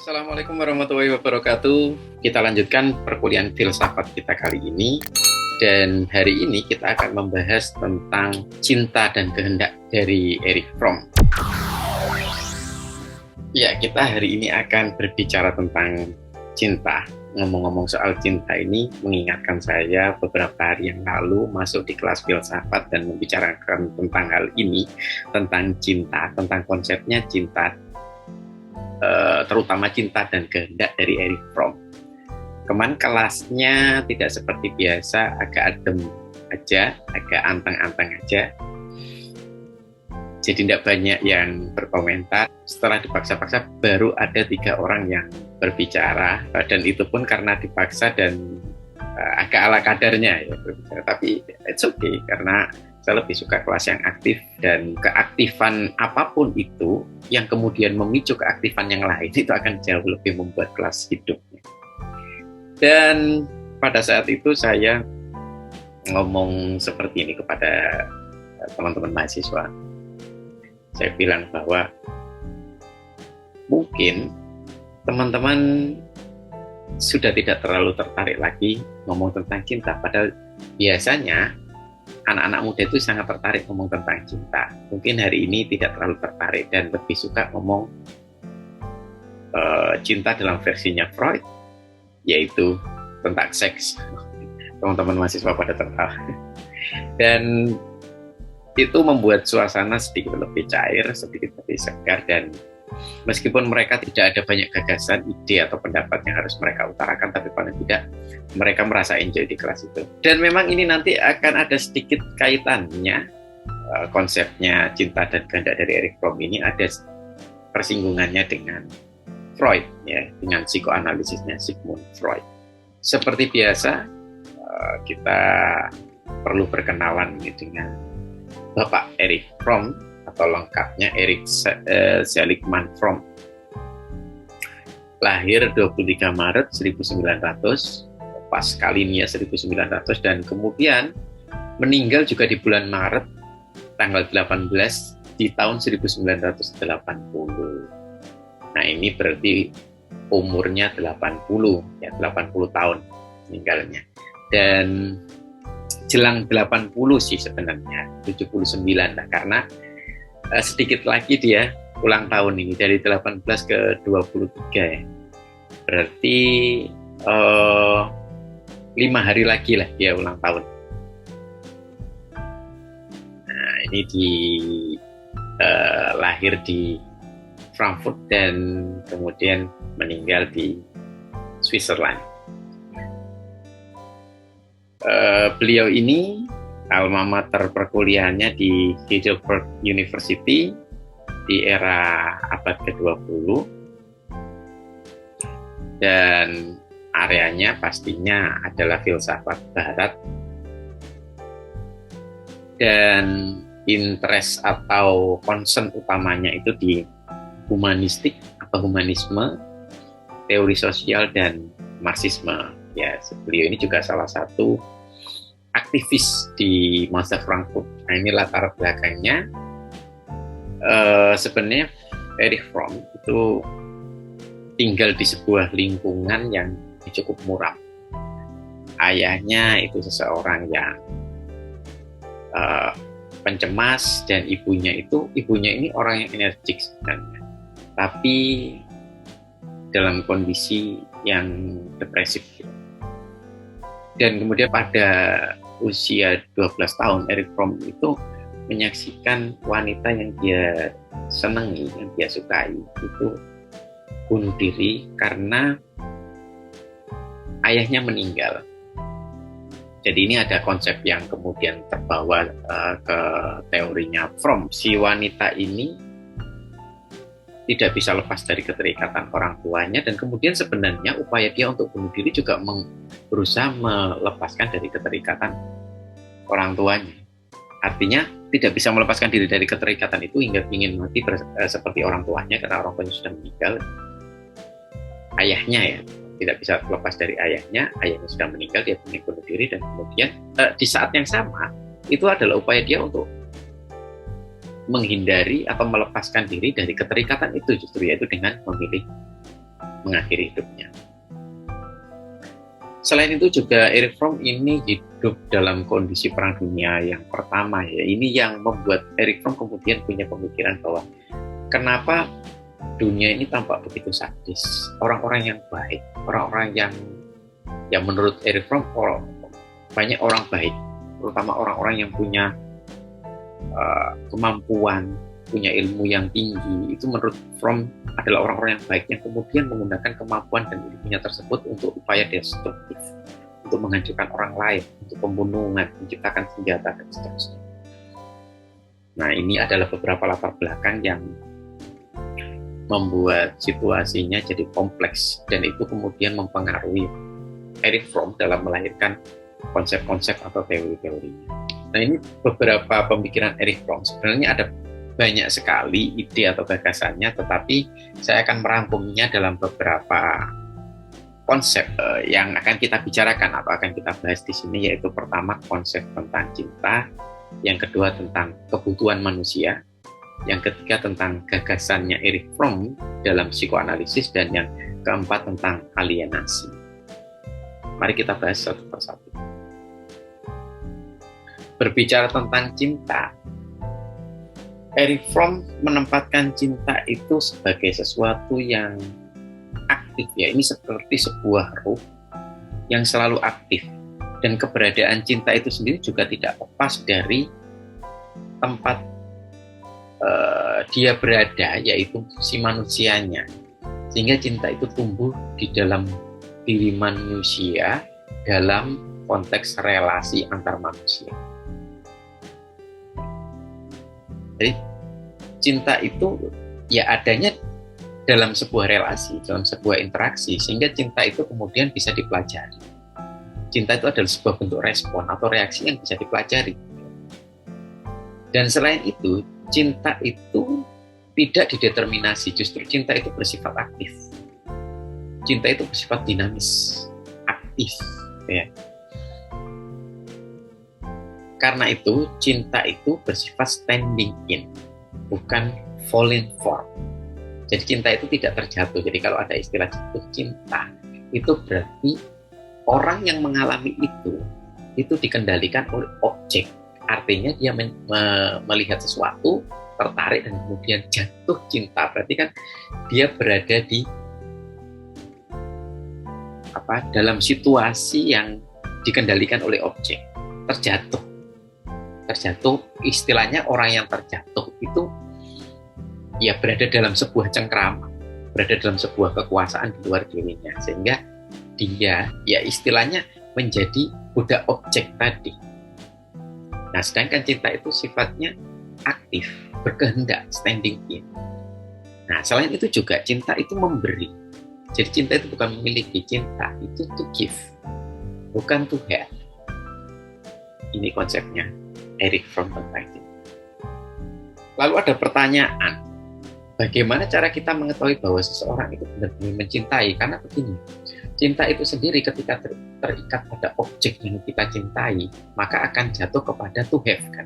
Assalamualaikum warahmatullahi wabarakatuh. Kita lanjutkan perkuliahan filsafat kita kali ini. Dan hari ini kita akan membahas tentang cinta dan kehendak dari Erich Fromm. Ya, kita hari ini akan berbicara tentang cinta. Ngomong-ngomong soal cinta ini mengingatkan saya beberapa hari yang lalu masuk di kelas filsafat dan membicarakan tentang hal ini, tentang cinta, tentang konsepnya cinta, terutama cinta dan kehendak dari Erich Fromm. Kemarin kelasnya tidak seperti biasa, agak adem aja, agak anteng-anteng aja. Jadi tidak banyak yang berkomentar. Setelah dipaksa-paksa baru ada 3 orang yang berbicara, dan itu pun karena dipaksa dan agak ala kadarnya ya berbicara. Tapi it's okay karena saya lebih suka kelas yang aktif, dan keaktifan apapun itu yang kemudian memicu keaktifan yang lain itu akan jauh lebih membuat kelas hidupnya. Dan pada saat itu saya ngomong seperti ini kepada teman-teman mahasiswa. Saya bilang bahwa mungkin teman-teman sudah tidak terlalu tertarik lagi ngomong tentang cinta, padahal biasanya anak-anak muda itu sangat tertarik ngomong tentang cinta. Mungkin hari ini tidak terlalu tertarik dan lebih suka ngomong cinta dalam versinya Freud, yaitu tentang seks. Teman-teman mahasiswa pada tertawa. Dan itu membuat suasana sedikit lebih cair, sedikit lebih segar, dan meskipun mereka tidak ada banyak gagasan, ide atau pendapat yang harus mereka utarakan, tapi paling tidak mereka merasa enjoy di kelas itu. Dan memang ini nanti akan ada sedikit kaitannya, konsepnya cinta dan kehendak dari Erich Fromm ini ada persinggungannya dengan Freud, ya, dengan psikoanalisisnya Sigmund Freud. Seperti biasa, kita perlu berkenalan dengan Bapak Erich Fromm, atau lengkapnya Erich Seligman Fromm. Lahir 23 Maret 1900, pas Kalinia 1900, dan kemudian meninggal juga di bulan Maret tanggal 18 di tahun 1980. Nah, ini berarti umurnya 80 tahun meninggalnya. Dan jelang 80 sih sebenarnya, 79 lah, karena sedikit lagi dia ulang tahun ini, dari 18 ke 23 ya. Berarti 5 hari lagi lah dia ulang tahun. Nah, ini lahir di Frankfurt dan kemudian meninggal di Switzerland. Beliau ini alma mater perkuliahannya di Heidelberg University di era abad ke-20, dan areanya pastinya adalah filsafat barat, dan interest atau concern utamanya itu di humanistik atau humanisme, teori sosial, dan marxisme. Ya, beliau ini juga salah satu aktivis di masa Frankfurt. Nah, ini latar belakangnya. Sebenarnya Erich Fromm itu tinggal di sebuah lingkungan yang cukup muram. Ayahnya itu seseorang yang pencemas, dan ibunya ini orang yang energik sebenarnya, tapi dalam kondisi yang depresif. Dan kemudian pada usia 12 tahun, Erich Fromm itu menyaksikan wanita yang dia senangi, yang dia sukai, itu bunuh diri karena ayahnya meninggal. Jadi ini ada konsep yang kemudian terbawa ke teorinya Fromm. Si wanita ini tidak bisa lepas dari keterikatan orang tuanya, dan kemudian sebenarnya upaya dia untuk bunuh diri juga berusaha melepaskan dari keterikatan orang tuanya. Artinya tidak bisa melepaskan diri dari keterikatan itu hingga ingin mati seperti orang tuanya, karena orang tuanya sudah meninggal. Ayahnya ya, tidak bisa lepas dari ayahnya sudah meninggal, dia ingin bunuh diri, dan kemudian di saat yang sama itu adalah upaya dia untuk menghindari atau melepaskan diri dari keterikatan itu, justru yaitu dengan memilih mengakhiri hidupnya. Selain itu juga Erich Fromm ini hidup dalam kondisi Perang Dunia yang pertama ya. Ini yang membuat Erich Fromm kemudian punya pemikiran bahwa kenapa dunia ini tampak begitu sadis. Orang-orang yang baik, orang-orang yang menurut Erich Fromm banyak orang baik, terutama orang-orang yang punya kemampuan, punya ilmu yang tinggi, itu menurut Fromm adalah orang-orang yang baik yang kemudian menggunakan kemampuan dan ilmunya tersebut untuk upaya destruktif, untuk menghancurkan orang lain, untuk pembunuhan, menciptakan senjata dan seterusnya. Nah, ini adalah beberapa latar belakang yang membuat situasinya jadi kompleks, dan itu kemudian mempengaruhi Erich Fromm dalam melahirkan konsep-konsep atau teori-teorinya. Nah, ini beberapa pemikiran Erich Fromm. Sebenarnya ada banyak sekali ide atau gagasannya, tetapi saya akan merangkumnya dalam beberapa konsep yang akan kita bicarakan atau akan kita bahas di sini, yaitu pertama konsep tentang cinta, yang kedua tentang kebutuhan manusia, yang ketiga tentang gagasannya Erich Fromm dalam psikoanalisis, dan yang keempat tentang alienasi. Mari kita bahas satu persatu. Berbicara tentang cinta, Erich Fromm menempatkan cinta itu sebagai sesuatu yang aktif ya. Ini seperti sebuah ruh yang selalu aktif, dan keberadaan cinta itu sendiri juga tidak lepas dari tempat dia berada, yaitu si manusianya. Sehingga cinta itu tumbuh di dalam diri manusia dalam konteks relasi antar manusia. Jadi cinta itu ya adanya dalam sebuah relasi, dalam sebuah interaksi, sehingga cinta itu kemudian bisa dipelajari. Cinta itu adalah sebuah bentuk respon atau reaksi yang bisa dipelajari. Dan selain itu, cinta itu tidak dideterminasi, justru cinta itu bersifat aktif. Cinta itu bersifat dinamis, aktif, ya. Karena itu, cinta itu bersifat standing in, bukan falling for. Jadi cinta itu tidak terjatuh. Jadi kalau ada istilah jatuh cinta, itu berarti orang yang mengalami itu dikendalikan oleh objek. Artinya dia melihat sesuatu, tertarik, dan kemudian jatuh cinta. Berarti kan dia berada di dalam situasi yang dikendalikan oleh objek, terjatuh, istilahnya orang yang terjatuh itu ya berada dalam sebuah cengkrama, berada dalam sebuah kekuasaan di luar dirinya, sehingga dia ya istilahnya menjadi budak objek tadi. Nah, sedangkan cinta itu sifatnya aktif, berkehendak, standing in. Nah, selain itu juga cinta itu memberi. Jadi cinta itu bukan memiliki, cinta itu to give, bukan to have. Ini konsepnya Erich Fromm tentang cinta. Lalu ada pertanyaan, bagaimana cara kita mengetahui bahwa seseorang itu benar-benar mencintai? Karena begini, cinta itu sendiri ketika terikat pada objek yang kita cintai, maka akan jatuh kepada to have kan.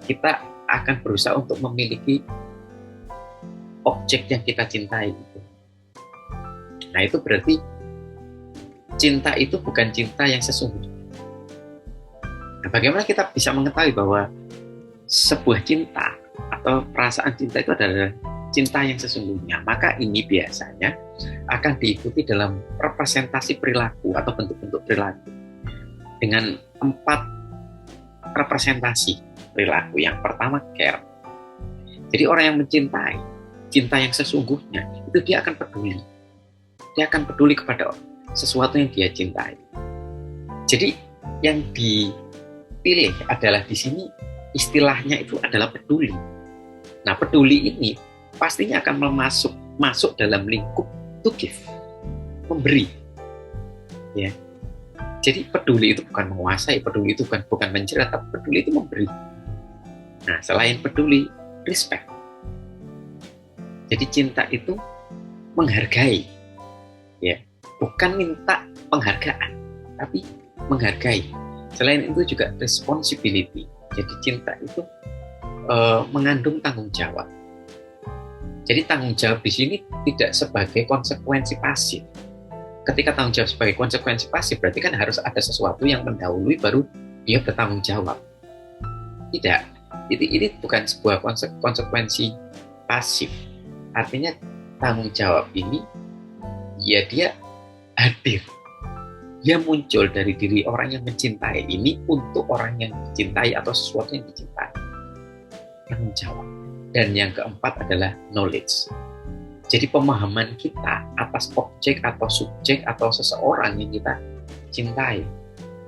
Kita akan berusaha untuk memiliki objek yang kita cintai gitu. Nah, itu berarti cinta itu bukan cinta yang sesungguhnya. Nah, bagaimana kita bisa mengetahui bahwa sebuah cinta atau perasaan cinta itu adalah cinta yang sesungguhnya? Maka ini biasanya akan diikuti dalam representasi perilaku atau bentuk-bentuk perilaku dengan 4 representasi perilaku. Yang pertama, care. Jadi orang yang mencintai, cinta yang sesungguhnya, itu dia akan peduli. Dia akan peduli kepada sesuatu yang dia cintai. Jadi yang dipilih adalah di sini istilahnya itu adalah peduli. Nah, peduli ini pastinya akan masuk dalam lingkup to give, memberi. Ya. Jadi peduli itu bukan menguasai, peduli itu bukan menjerat, tapi peduli itu memberi. Nah, selain peduli, respect. Jadi cinta itu menghargai. Ya, bukan minta penghargaan, tapi menghargai. Selain itu juga responsibility. Jadi cinta itu mengandung tanggung jawab. Jadi tanggung jawab di sini tidak sebagai konsekuensi pasif. Ketika tanggung jawab sebagai konsekuensi pasif, berarti kan harus ada sesuatu yang mendahului baru dia bertanggung jawab. Tidak, ini bukan sebuah konsekuensi pasif. Artinya tanggung jawab ini, ya dia hadir. Dia muncul dari diri orang yang mencintai ini untuk orang yang dicintai atau sesuatu yang dicintai. Tanggung jawab. Dan yang keempat adalah knowledge. Jadi pemahaman kita atas objek atau subjek atau seseorang yang kita cintai.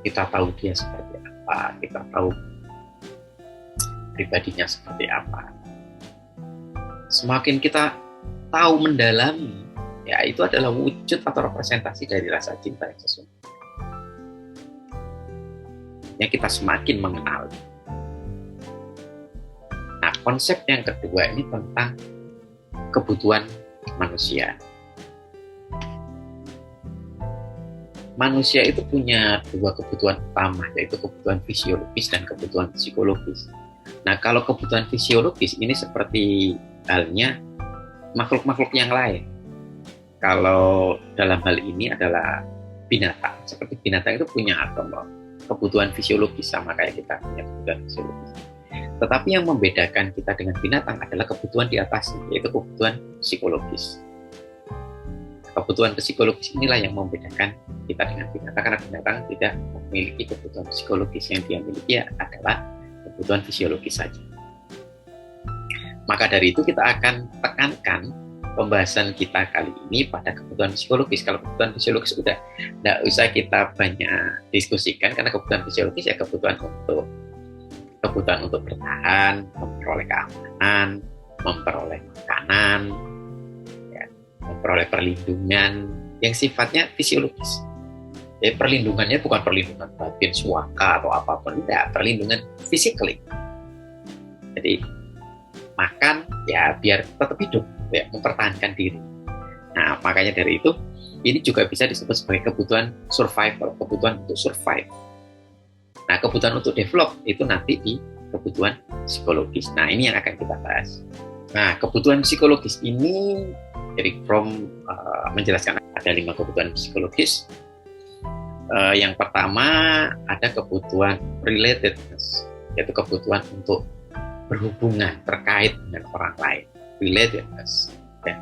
Kita tahu dia seperti apa, kita tahu pribadinya seperti apa. Semakin kita tahu mendalami, ya itu adalah wujud atau representasi dari rasa cinta yang sesungguhnya. Yang kita semakin mengenal. Nah, konsep yang kedua ini tentang kebutuhan manusia. Manusia itu punya dua kebutuhan utama, yaitu kebutuhan fisiologis dan kebutuhan psikologis. Nah, kalau kebutuhan fisiologis ini seperti halnya makhluk-makhluk yang lain. Kalau dalam hal ini adalah binatang. Seperti binatang itu punya kebutuhan fisiologis sama kayak kita punya kebutuhan fisiologis. Tetapi yang membedakan kita dengan binatang adalah kebutuhan di atasnya, yaitu kebutuhan psikologis. Kebutuhan psikologis inilah yang membedakan kita dengan binatang, karena binatang tidak memiliki kebutuhan psikologis. Yang dia miliki adalah kebutuhan fisiologis saja. Maka dari itu kita akan tekankan pembahasan kita kali ini pada kebutuhan psikologis. Kalau kebutuhan fisiologis udah tidak usah kita banyak diskusikan, karena kebutuhan fisiologis ya kebutuhan untuk bertahan, memperoleh keamanan, memperoleh makanan, ya, memperoleh perlindungan yang sifatnya fisiologis. Ya, perlindungannya bukan perlindungan batin, suaka atau apapun, tidak, perlindungan physically. Jadi makan ya biar tetap hidup, ya, mempertahankan diri. Nah, makanya dari itu ini juga bisa disebut sebagai kebutuhan survival, kebutuhan untuk survive. Nah, kebutuhan untuk develop itu nanti di kebutuhan psikologis. Nah, ini yang akan kita bahas. Nah, kebutuhan psikologis ini dari menjelaskan ada 5 kebutuhan psikologis. Yang pertama ada kebutuhan relatedness, yaitu kebutuhan untuk berhubungan, terkait dengan orang lain. Relatedness. Ya.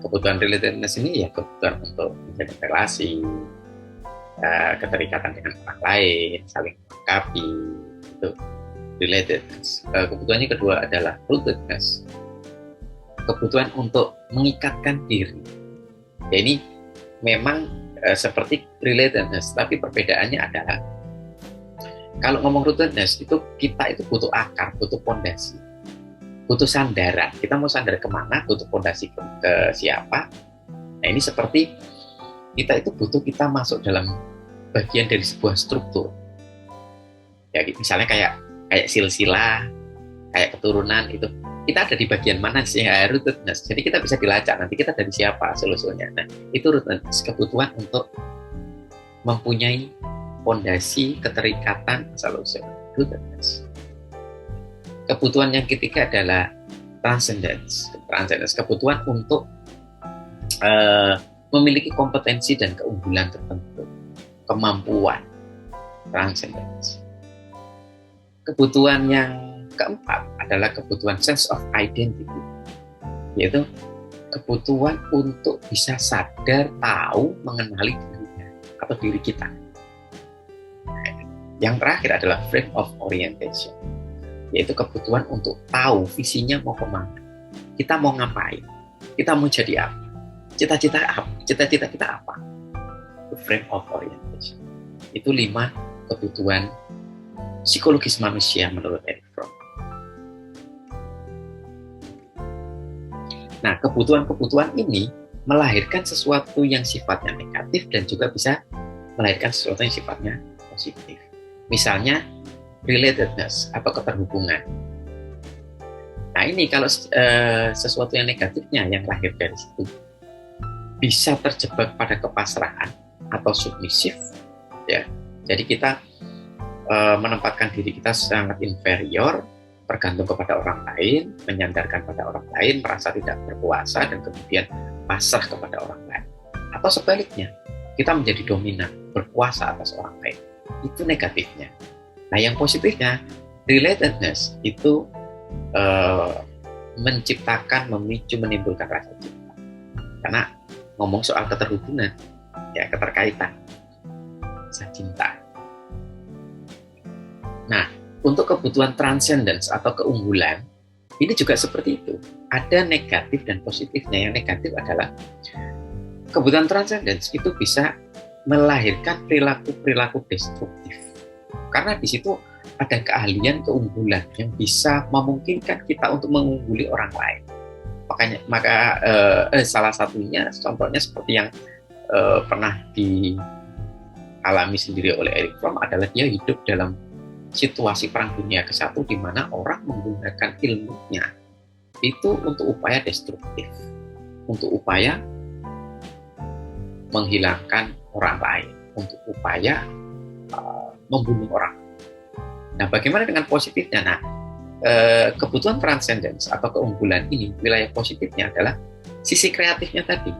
Kebutuhan relatedness ini ya kebutuhan untuk menjalin relasi, keterikatan dengan orang lain, saling melengkapi, itu relatedness. Kebutuhannya kedua adalah rootedness, kebutuhan untuk mengikatkan diri. Ya, ini memang seperti relatedness, tapi perbedaannya adalah kalau ngomong rootedness itu kita itu butuh akar, butuh fondasi, butuh sandaran. Kita mau sandar kemana, butuh fondasi ke siapa. Nah, ini seperti kita itu butuh kita masuk dalam bagian dari sebuah struktur. Ya, misalnya kayak silsilah, kayak keturunan itu. Kita ada di bagian mana sih? Rootedness. Jadi kita bisa dilacak nanti kita dari siapa seluruhnya. Nah, itu rootedness, kebutuhan untuk mempunyai fondasi, keterikatan asal-usul. Rootedness. Kebutuhan yang ketiga adalah transcendence. Transcendence, kebutuhan untuk memiliki kompetensi dan keunggulan tertentu, kemampuan, transcendence. Kebutuhan yang keempat adalah kebutuhan sense of identity, yaitu kebutuhan untuk bisa sadar, tahu, mengenali dirinya atau diri kita. Yang terakhir adalah frame of orientation, yaitu kebutuhan untuk tahu visinya mau kemana, kita mau ngapain, kita mau jadi apa, cita-cita kita apa. Frame of orientation. Itu 5 kebutuhan psikologis manusia menurut Erich Fromm. Nah, kebutuhan-kebutuhan ini melahirkan sesuatu yang sifatnya negatif dan juga bisa melahirkan sesuatu yang sifatnya positif. Misalnya relatedness atau keterhubungan. Nah, ini kalau sesuatu yang negatifnya yang lahir dari situ bisa terjebak pada kepasrahan atau submisif, ya. Jadi kita menempatkan diri kita sangat inferior bergantung kepada orang lain, menyandarkan pada orang lain, merasa tidak berkuasa dan kemudian pasrah kepada orang lain. Atau sebaliknya, kita menjadi dominan, berkuasa atas orang lain. Itu negatifnya. Nah, yang positifnya, relatedness itu menciptakan, memicu, menimbulkan rasa cinta. Karena ngomong soal keterhubungan, ya keterkaitan, rasa cinta. Nah, untuk kebutuhan transcendence atau keunggulan, ini juga seperti itu. Ada negatif dan positifnya. Yang negatif adalah kebutuhan transcendence itu bisa melahirkan perilaku-perilaku destruktif. Karena di situ ada keahlian keunggulan yang bisa memungkinkan kita untuk mengungguli orang lain. Salah satunya, contohnya seperti yang pernah dialami sendiri oleh Erich Fromm adalah dia hidup dalam situasi Perang Dunia ke-1 di mana orang menggunakan ilmunya itu untuk upaya destruktif, untuk upaya menghilangkan orang lain, untuk upaya membunuh orang. Nah, bagaimana dengan positifnya? Nah, kebutuhan transcendence atau keunggulan ini, wilayah positifnya adalah sisi kreatifnya tadi.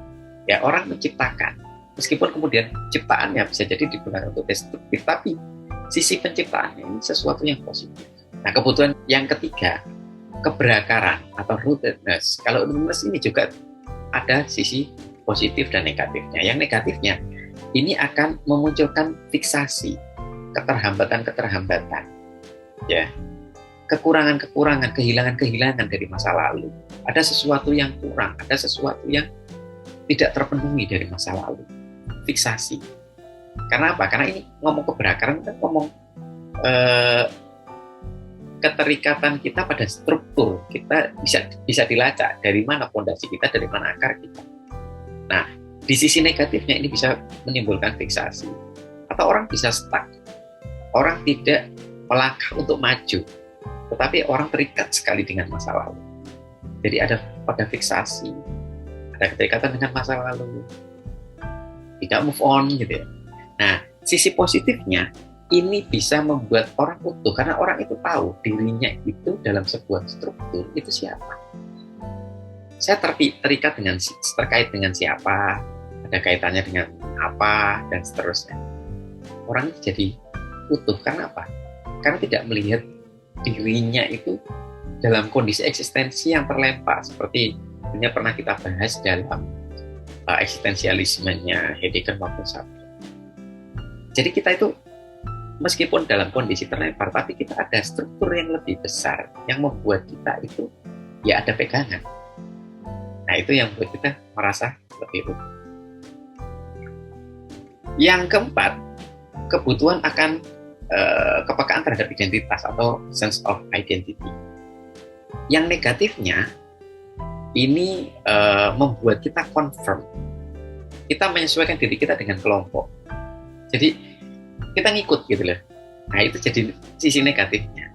Ya, orang menciptakan, meskipun kemudian ciptaannya bisa jadi digunakan untuk destruktif, tapi sisi penciptaannya ini sesuatu yang positif. Nah, kebutuhan yang ketiga, keberakaran atau rootedness. Kalau rootedness ini juga ada sisi positif dan negatifnya. Yang negatifnya, ini akan memunculkan fiksasi, keterhambatan, ya, kekurangan-kekurangan, kehilangan-kehilangan dari masa lalu. Ada sesuatu yang kurang, ada sesuatu yang tidak terpenuhi dari masa lalu. Fiksasi. Karena apa? Karena ini ngomong keberakaran, kita ngomong keterikatan kita pada struktur. Kita bisa dilacak dari mana fondasi kita, dari mana akar kita. Nah, di sisi negatifnya ini bisa menimbulkan fiksasi. Atau orang bisa stuck. Orang tidak melangkah untuk maju, tetapi orang terikat sekali dengan masa lalu. Jadi ada pada fiksasi, ada keterikatan dengan masa lalu, tidak move on gitu ya. Nah, sisi positifnya ini bisa membuat orang utuh karena orang itu tahu dirinya itu dalam sebuah struktur itu siapa. Saya terkait dengan siapa, ada kaitannya dengan apa dan seterusnya. Orang itu jadi utuh karena apa? Karena tidak melihat dirinya itu dalam kondisi eksistensi yang terlempar seperti ini pernah kita bahas dalam eksistensialismenya Heidegger maupun Sartre. Jadi kita itu meskipun dalam kondisi terlempar, tapi kita ada struktur yang lebih besar yang membuat kita itu ya ada pegangan. Nah, itu yang membuat kita merasa lebih utuh. Yang keempat, kebutuhan akan kepekaan terhadap identitas atau sense of identity. Yang negatifnya ini membuat kita confirm. Kita menyesuaikan diri kita dengan kelompok. Jadi kita ngikut gitu loh. Nah, itu jadi sisi negatifnya.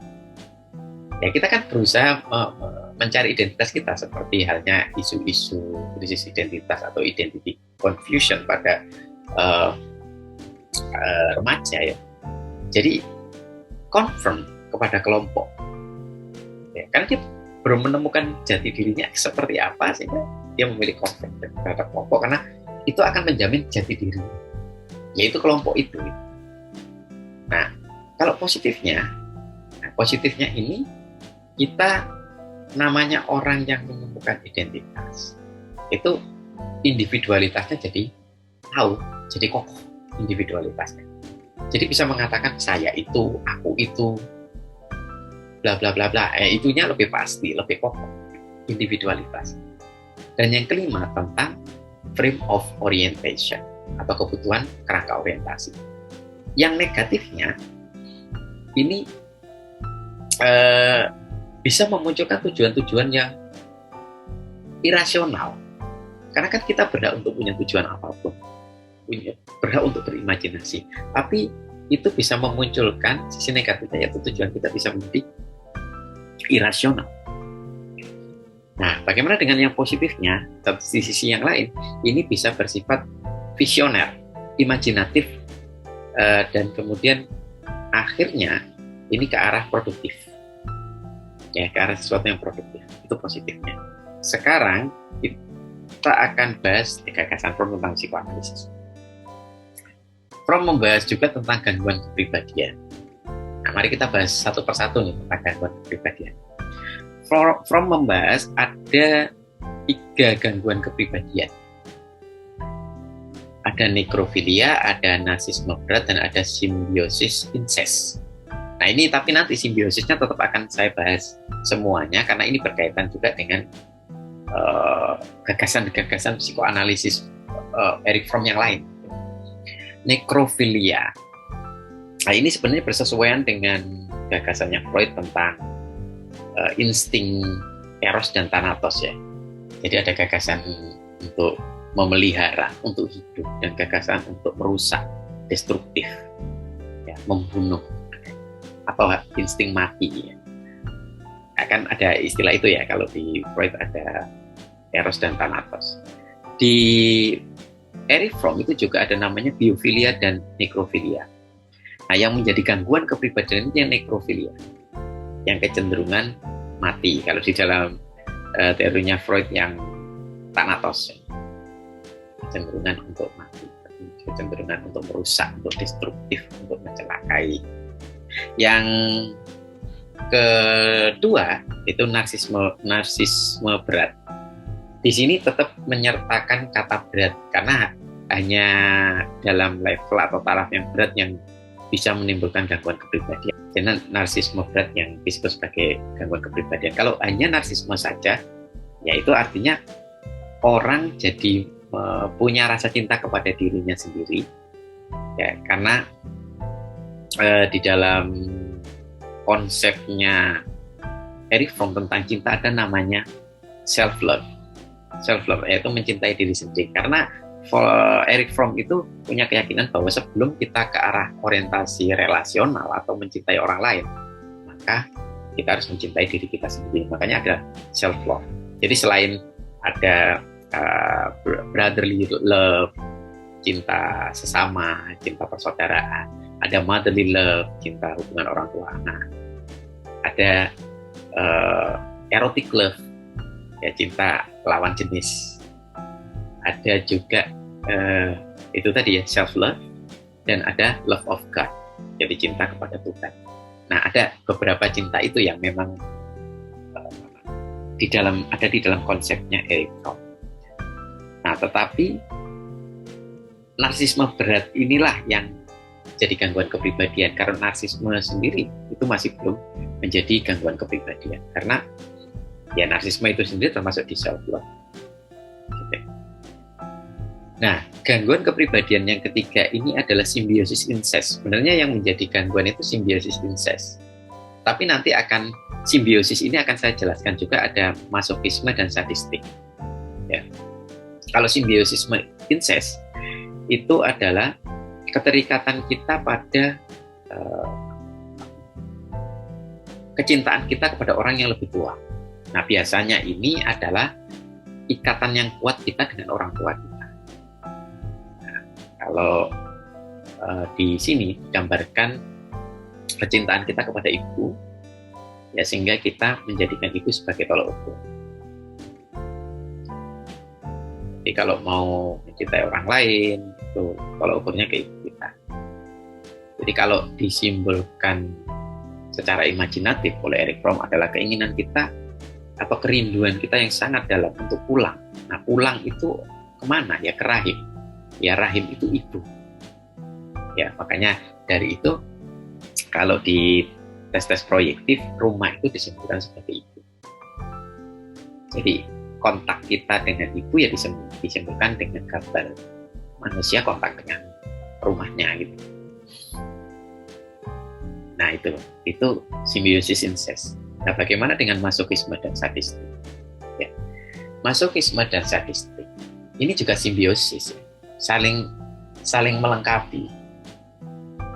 Ya, kita kan berusaha mencari identitas kita seperti halnya isu-isu krisis identitas atau identity confusion pada remaja ya. Jadi confirm kepada kelompok. Ya, karena dia belum menemukan jati dirinya seperti apa sehingga dia memilih confirm terhadap kelompok karena itu akan menjamin jati dirinya, yaitu kelompok itu. Nah, kalau positifnya ini kita namanya orang yang menemukan identitas. Itu individualitasnya jadi tahu, jadi kokoh individualitasnya. Jadi bisa mengatakan saya itu, aku itu, bla bla bla bla. Itunya lebih pasti, lebih kokoh individualitas. Dan yang kelima tentang frame of orientation atau kebutuhan kerangka orientasi. Yang negatifnya ini bisa memunculkan tujuan-tujuan yang irasional. Karena kan kita berhak untuk punya tujuan apapun, berhak untuk berimajinasi. Tapi itu bisa memunculkan sisi negatifnya, yaitu tujuan kita bisa menjadi irasional. Nah, bagaimana dengan yang positifnya? Di sisi yang lain, ini bisa bersifat visioner, imajinatif, dan kemudian akhirnya ini ke arah produktif. ya, ke arah sesuatu yang produktif. Itu positifnya. Sekarang kita akan bahas gagasan Fromm tentang psikoanalisis. Fromm membahas juga tentang gangguan kepribadian. Nah, mari kita bahas satu persatu nih tentang gangguan kepribadian. Fromm membahas ada 3 gangguan kepribadian. Ada nekrofilia, ada narsisme berat, dan ada simbiosis incest. Nah ini tapi nanti simbiosisnya tetap akan saya bahas semuanya karena ini berkaitan juga dengan gagasan-gagasan psikoanalisis Erich Fromm yang lain. Nekrofilia. Nah ini sebenarnya bersesuaian dengan gagasannya Freud tentang insting Eros dan Thanatos ya. Jadi ada gagasan untuk memelihara, untuk hidup, dan gagasan untuk merusak, destruktif, ya, membunuh, atau insting mati. Ya. Akan ada istilah itu ya, kalau di Freud ada Eros dan Thanatos. Di Erich Fromm itu juga ada namanya biofilia dan nekrofilia. Nah, yang menjadi gangguan kepribadian itu yang nekrofilia, yang kecenderungan mati. Kalau di dalam teorinya Freud yang Thanatos, kecenderungan untuk mati, kecenderungan untuk merusak, untuk destruktif, untuk mencelakai. Yang kedua itu narsisme berat. Di sini tetap menyertakan kata berat karena hanya dalam level atau taraf yang berat yang bisa menimbulkan gangguan kepribadian. Jadi narsisme berat yang disebut sebagai gangguan kepribadian. Kalau hanya narsisme saja, ya itu artinya orang jadi punya rasa cinta kepada dirinya sendiri, ya karena di dalam konsepnya Erich Fromm tentang cinta ada namanya self love, yaitu mencintai diri sendiri. Karena Erich Fromm itu punya keyakinan bahwa sebelum kita ke arah orientasi relasional atau mencintai orang lain, maka kita harus mencintai diri kita sendiri. Makanya ada self love. Jadi selain ada brotherly love, cinta sesama, cinta persaudaraan, ada motherly love, cinta hubungan orang tua anak, ada erotic love, ya cinta lawan jenis, ada juga itu tadi ya self love, dan ada love of God, jadi cinta kepada Tuhan. Nah ada beberapa cinta itu yang memang ada di dalam konsepnya Erich Fromm. Nah, tetapi narsisme berat inilah yang jadi gangguan kepribadian, karena narsisme sendiri itu masih belum menjadi gangguan kepribadian karena ya narsisme itu sendiri termasuk di self love. Nah, gangguan kepribadian yang ketiga ini adalah simbiosis incest. Sebenarnya yang menjadi gangguan itu simbiosis incest. Tapi nanti simbiosis ini akan saya jelaskan juga ada masokisme dan sadistik. Ya. Kalau simbiosis incest itu adalah keterikatan kita pada kecintaan kita kepada orang yang lebih tua. Nah, biasanya ini adalah ikatan yang kuat kita dengan orang tua kita. Nah, kalau di sini digambarkan kecintaan kita kepada ibu, ya sehingga kita menjadikan ibu sebagai tolak ukur. Jadi kalau mau mencintai orang lain, itu tolak ukurnya ke ibu kita. Jadi kalau disimbolkan secara imajinatif oleh Erich Fromm adalah keinginan kita atau kerinduan kita yang sangat dalam untuk pulang. Nah, pulang itu kemana? Ya ke rahim. Ya rahim itu ibu. Ya makanya dari itu kalau di tes proyektif, rumah itu disimbolkan sebagai ibu. Jadi kontak kita dengan ibu ya disimbolkan dengan gambar manusia kontak dengan rumahnya gitu. Nah itu simbiosis incest. Nah bagaimana dengan masokisme dan sadistik? Ya. Masokisme dan sadistik ini juga simbiosis, ya. saling melengkapi.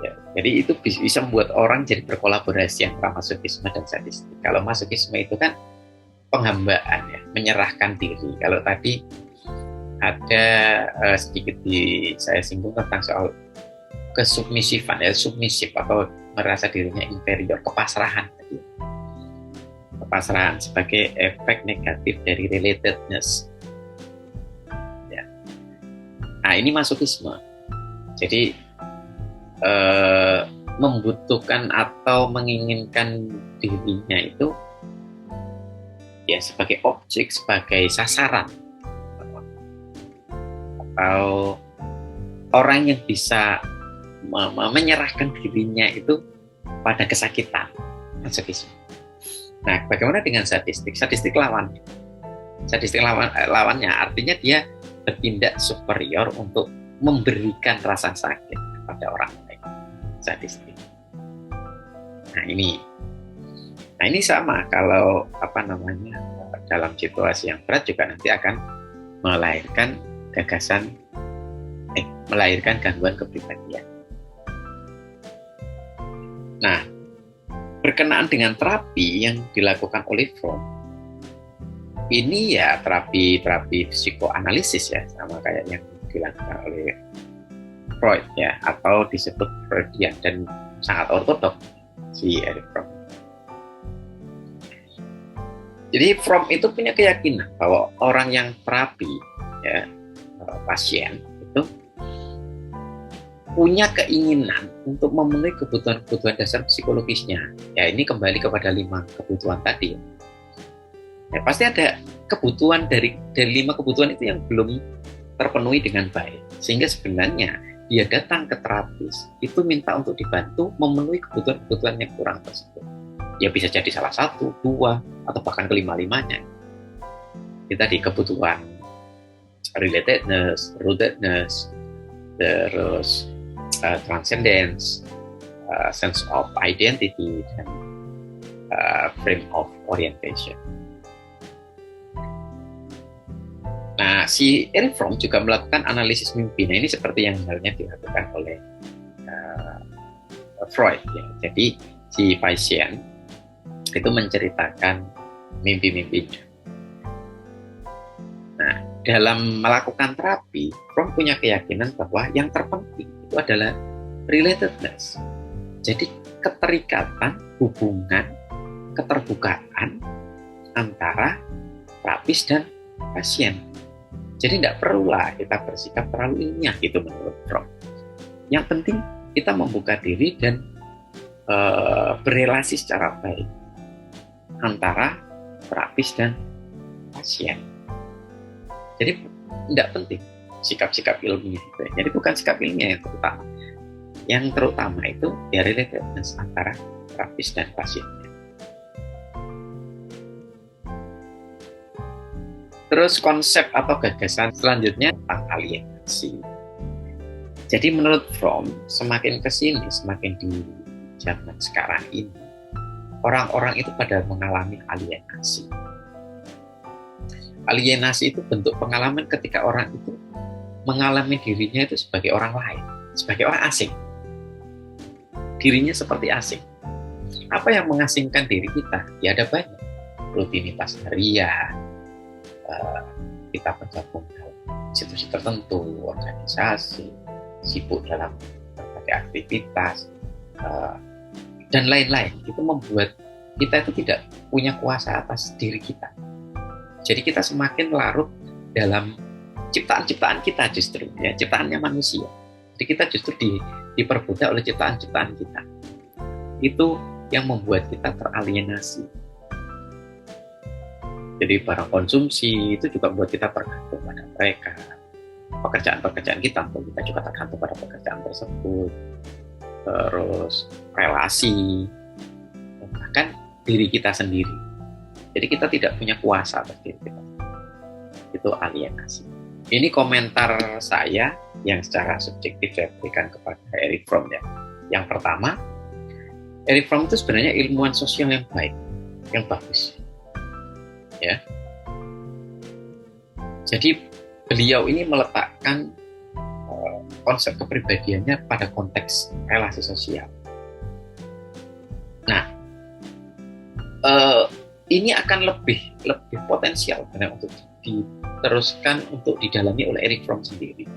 Ya. Jadi itu bisa membuat orang jadi berkolaborasi antara masokisme dan sadistik. Kalau masokisme itu kan penghambaan ya, menyerahkan diri. Kalau tadi ada sedikit saya singgung tentang soal kesubmisifan ya, submisif atau merasa dirinya inferior, kepasrahan. kepasrahan sebagai efek negatif dari relatedness. Ya. Nah, ini masokisme. Jadi membutuhkan atau menginginkan dirinya itu ya sebagai objek, sebagai sasaran, atau orang yang bisa menyerahkan dirinya itu pada kesakitan, masokisme. Nah, bagaimana dengan sadistik? Sadistik lawannya. Sadistik lawannya artinya dia bertindak superior untuk memberikan rasa sakit kepada orang lain. Sadistik. Nah, ini sama kalau dalam situasi yang berat juga nanti akan melahirkan melahirkan gangguan kepribadian. Nah, berkenaan dengan terapi yang dilakukan oleh Fromm, ini ya terapi psikoanalisis ya, sama kayak yang dilakukan oleh Freud ya, atau disebut Freudian, dan sangat ortodoks si Erich Fromm. Jadi Fromm itu punya keyakinan bahwa orang yang terapi ya, pasien itu punya keinginan untuk memenuhi kebutuhan dasar psikologisnya. Ya, ini kembali kepada 5 kebutuhan tadi. Ya, pasti ada kebutuhan dari 5 kebutuhan itu yang belum terpenuhi dengan baik. Sehingga sebenarnya dia datang ke terapis itu minta untuk dibantu memenuhi kebutuhan yang kurang tersebut. Ya bisa jadi salah 1, 2, atau bahkan kelima-limanya. Kita di kebutuhan relatedness, rootedness, terus transcendence, sense of identity, dan frame of orientation. Nah, si Erich Fromm juga melakukan analisis mimpi. Nah, ini seperti yang halnya dilakukan oleh Freud. Ya. Jadi si pasien itu menceritakan mimpi-mimpinya. Nah, dalam melakukan terapi, Fromm punya keyakinan bahwa yang terpenting itu adalah relatedness. Jadi keterikatan, hubungan, keterbukaan antara terapis dan pasien. Jadi tidak perlulah kita bersikap terlalu ilmiah gitu menurut Fromm. Yang penting kita membuka diri dan berelasi secara baik antara terapis dan pasien. Jadi tidak penting sikap-sikap ilmiah itu. Jadi bukan sikap ilmiah yang terutama. Yang terutama itu ya relatedness antara terapis dan pasiennya. Terus konsep atau gagasan selanjutnya tentang alienasi. Jadi menurut Fromm, semakin kesini, semakin di zaman sekarang ini, orang-orang itu pada mengalami alienasi. Alienasi itu bentuk pengalaman ketika orang itu mengalami dirinya itu sebagai orang lain, sebagai orang asing. Dirinya seperti asing. Apa yang mengasingkan diri kita? Ya ada banyak. Rutinitas harian, kita bergabung dalam institusi tertentu, organisasi, sibuk dalam berbagai aktivitas, dan lain-lain. Itu membuat kita itu tidak punya kuasa atas diri kita. Jadi kita semakin larut dalam ciptaan-ciptaan kita justru, ya, ciptaannya manusia. Jadi kita justru diperbudak oleh ciptaan-ciptaan kita. Itu yang membuat kita teralienasi. Jadi barang konsumsi itu juga membuat kita tergantung pada mereka. Pekerjaan-pekerjaan kita juga tergantung pada pekerjaan tersebut. Terus relasi, bahkan diri kita sendiri. Jadi kita tidak punya kuasa atas diri kita. Itu alienasi. Ini komentar saya yang secara subjektif saya berikan kepada Erich Fromm ya. Yang pertama, Erich Fromm itu sebenarnya ilmuwan sosial yang baik, yang bagus. Ya. Jadi beliau ini meletakkan konsep kepribadiannya pada konteks relasi sosial. Nah, ini akan lebih potensial karena untuk diteruskan untuk didalami oleh Erich Fromm sendiri,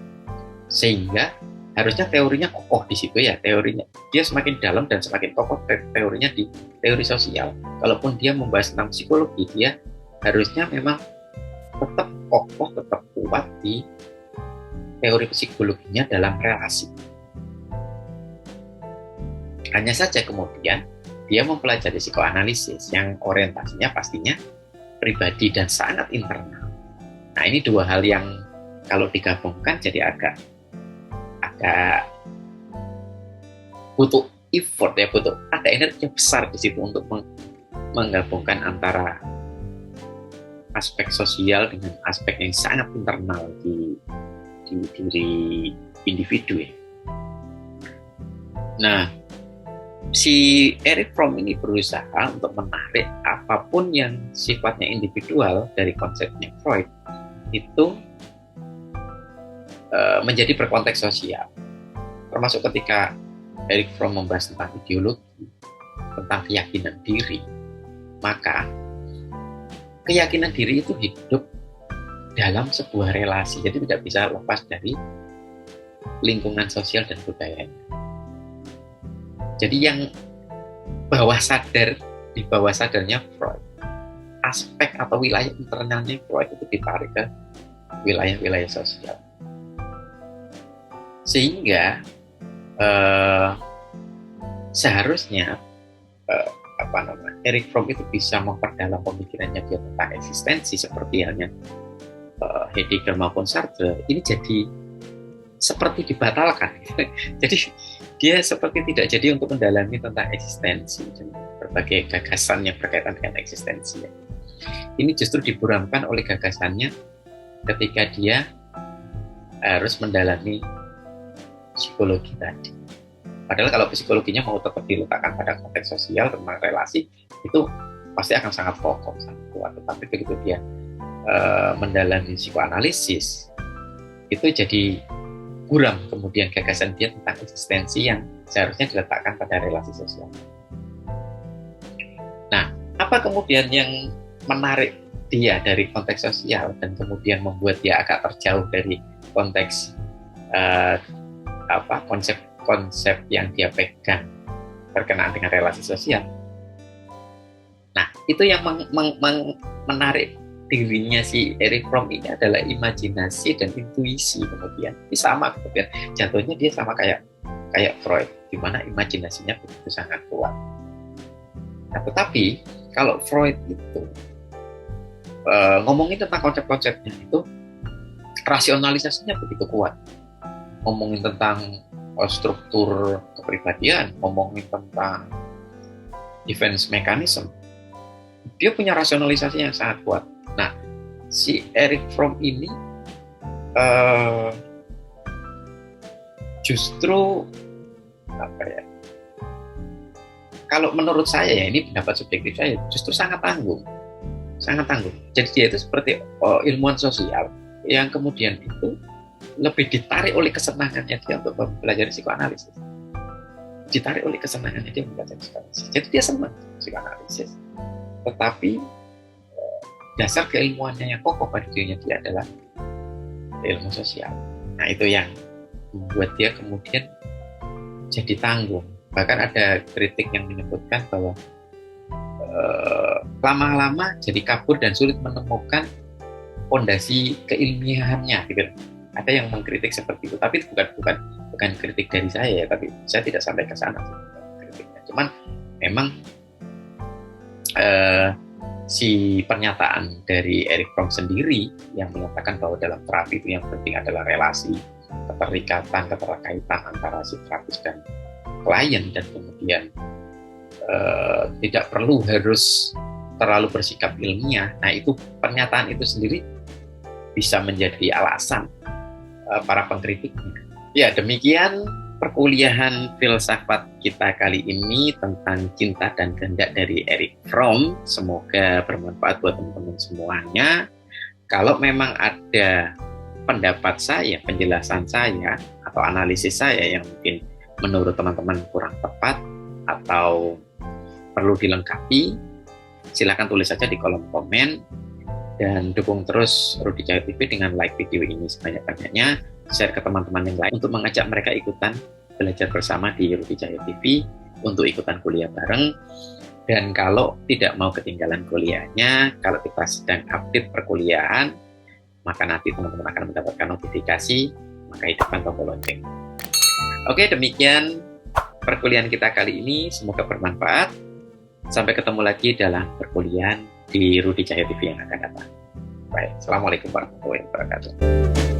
sehingga harusnya teorinya kokoh di situ ya, teorinya dia semakin dalam dan semakin kokoh teorinya di teori sosial. Kalaupun dia membahas tentang psikologi, dia harusnya memang tetap kokoh, tetap kuat di teori psikologinya dalam relasi. Hanya saja kemudian dia mempelajari psikoanalisis yang orientasinya pastinya pribadi dan sangat internal. Nah, ini dua hal yang kalau digabungkan jadi agak butuh effort ya, butuh ada energi besar di situ untuk menggabungkan antara aspek sosial dengan aspek yang sangat internal di diri individu ya. Nah, si Erich Fromm ini berusaha untuk menarik apapun yang sifatnya individual dari konsepnya Freud itu menjadi berkonteks sosial. Termasuk ketika Erich Fromm membahas tentang ideologi, tentang keyakinan diri, maka keyakinan diri itu hidup dalam sebuah relasi, jadi tidak bisa lepas dari lingkungan sosial dan budayanya. Jadi yang bawah sadar, di bawah sadarnya Freud, aspek atau wilayah internalnya Freud itu ditarik ke wilayah-wilayah sosial. Sehingga seharusnya Erich Fromm itu bisa memperdalam pemikirannya dia tentang eksistensi seperti halnya Heidegger maupun Sartre, ini jadi seperti dibatalkan. Jadi dia seperti tidak jadi untuk mendalami tentang eksistensi dan berbagai gagasan yang berkaitan dengan eksistensi. Ini justru diburamkan oleh gagasannya ketika dia harus mendalami psikologi tadi. Padahal kalau psikologinya mau tetap diletakkan pada konteks sosial tentang relasi, itu pasti akan sangat kokoh, sangat kuat. Tetapi begitu dia mendalami psikoanalisis, itu jadi buram kemudian gagasan dia tentang eksistensi yang seharusnya diletakkan pada relasi sosial. Nah, apa kemudian yang menarik dia dari konteks sosial dan kemudian membuat dia agak terjauh dari konteks konsep yang dia pegang berkenaan dengan relasi sosial? Nah, itu yang menarik dirinya si Erich Fromm ini adalah imajinasi dan intuisi. Kemudian ini sama, kemudian jatuhnya dia sama kayak Freud, di mana imajinasinya begitu sangat kuat. Nah, tetapi kalau Freud itu ngomongin tentang konsep-konsepnya itu rasionalisasinya begitu kuat. Ngomongin tentang struktur kepribadian, ngomongin tentang defense mechanism, dia punya rasionalisasi yang sangat kuat. Nah, si Erich Fromm ini justru kalau menurut saya ya, ini pendapat subjektif saya, justru sangat tanggung. Jadi dia itu seperti ilmuwan sosial yang kemudian itu lebih ditarik oleh kesenangannya dia untuk mempelajari psikoanalisis. Jadi dia senang psikoanalisis. Tetapi dasar keilmuannya yang kokoh pada dirinya dia adalah ilmu sosial. Nah, itu yang membuat dia kemudian jadi tanggung. Bahkan ada kritik yang menyebutkan bahwa lama-lama jadi kabur dan sulit menemukan fondasi keilmiahannya gitu. Ada yang mengkritik seperti itu, tapi itu bukan kritik dari saya ya, tapi saya tidak sampai ke sana kritiknya. Cuman memang si pernyataan dari Erich Fromm sendiri yang menyatakan bahwa dalam terapi itu yang penting adalah relasi, keterkaitan antara si terapis dan klien, dan kemudian tidak perlu harus terlalu bersikap ilmiah. Nah, itu pernyataan itu sendiri bisa menjadi alasan para pengkritiknya. Ya, demikian perkuliahan filsafat kita kali ini tentang cinta dan kehendak dari Erich Fromm. Semoga bermanfaat buat teman-teman semuanya. Kalau memang ada pendapat saya, penjelasan saya, atau analisis saya yang mungkin menurut teman-teman kurang tepat atau perlu dilengkapi, silakan tulis saja di kolom komen. Dan dukung terus Rudi Cahyo TV dengan like video ini sebanyak-banyaknya. share ke teman-teman yang lain untuk mengajak mereka ikutan belajar bersama di Rudi Cahyo TV untuk ikutan kuliah bareng. Dan kalau tidak mau ketinggalan kuliahnya, kalau kita sedang update perkuliahan, maka nanti teman-teman akan mendapatkan notifikasi, maka hidupkan tombol lonceng. Oke, demikian perkuliahan kita kali ini, semoga bermanfaat. Sampai ketemu lagi dalam perkuliahan di Rudi Cahyo TV yang akan datang. Baik, Assalamualaikum warahmatullahi wabarakatuh.